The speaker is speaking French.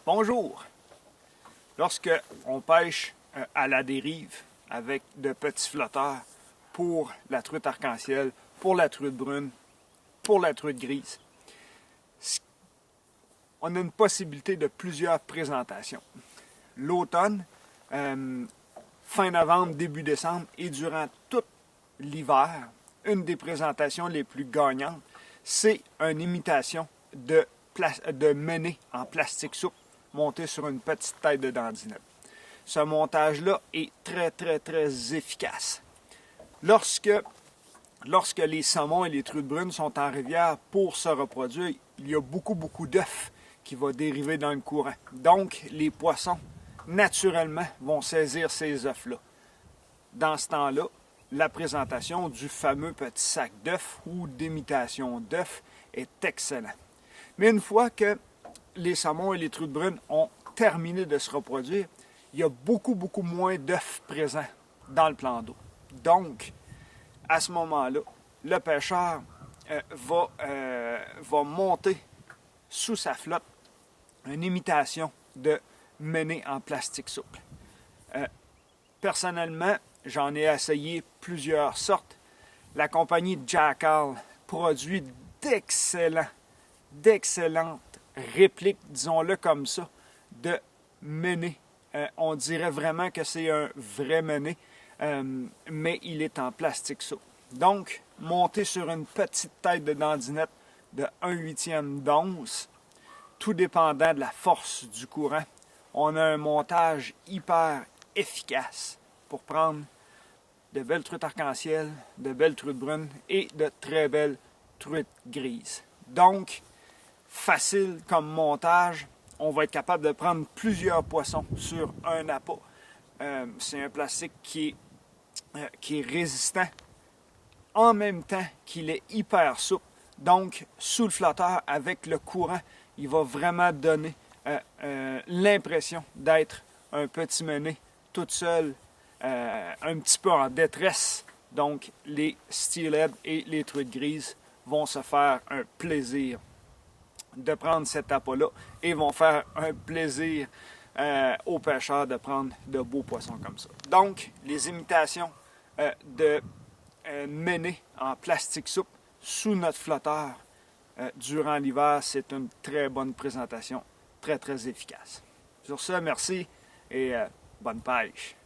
Bonjour! Lorsque on pêche à la dérive avec de petits flotteurs pour la truite arc-en-ciel, pour la truite brune, pour la truite grise, on a une possibilité de plusieurs présentations. L'automne, fin novembre, début décembre et durant tout l'hiver, une des présentations les plus gagnantes, c'est une imitation de menée en plastique souple montée sur une petite tête de dandinette. Ce montage-là est très efficace. Lorsque les saumons et les truites brunes sont en rivière pour se reproduire, il y a beaucoup d'œufs qui vont dériver dans le courant. Donc, les poissons, naturellement, vont saisir ces œufs-là. Dans ce temps-là, la présentation du fameux petit sac d'œufs ou d'imitation d'œufs est excellente. Mais une fois que les saumons et les truites brunes ont terminé de se reproduire, il y a beaucoup moins d'œufs présents dans le plan d'eau. Donc, à ce moment-là, le pêcheur va monter sous sa flotte une imitation de menée en plastique souple. Personnellement, j'en ai essayé plusieurs sortes. La compagnie Jackall produit d'excellentes répliques, disons-le comme ça, de menée. On dirait vraiment que c'est un vrai menée, mais il est en plastique souple. Donc, monté sur une petite tête de dandinette de 1/8 d'once, tout dépendant de la force du courant, on a un montage hyper efficace pour prendre de belles truites arc-en-ciel, de belles truites brunes et de très belles truites grises. Donc, facile comme montage, on va être capable de prendre plusieurs poissons sur un appât. C'est un plastique qui est résistant, en même temps qu'il est hyper souple. Donc, sous le flotteur, avec le courant, il va vraiment donner l'impression d'être un petit mené toute seule, un petit peu en détresse. Donc, les steelhead et les truites grises vont se faire un plaisir de prendre cet appât-là et vont faire un plaisir aux pêcheurs de prendre de beaux poissons comme ça. Donc, les imitations de menée en plastique souple sous notre flotteur durant l'hiver, c'est une très bonne présentation, très efficace. Sur ce, merci et bonne pêche!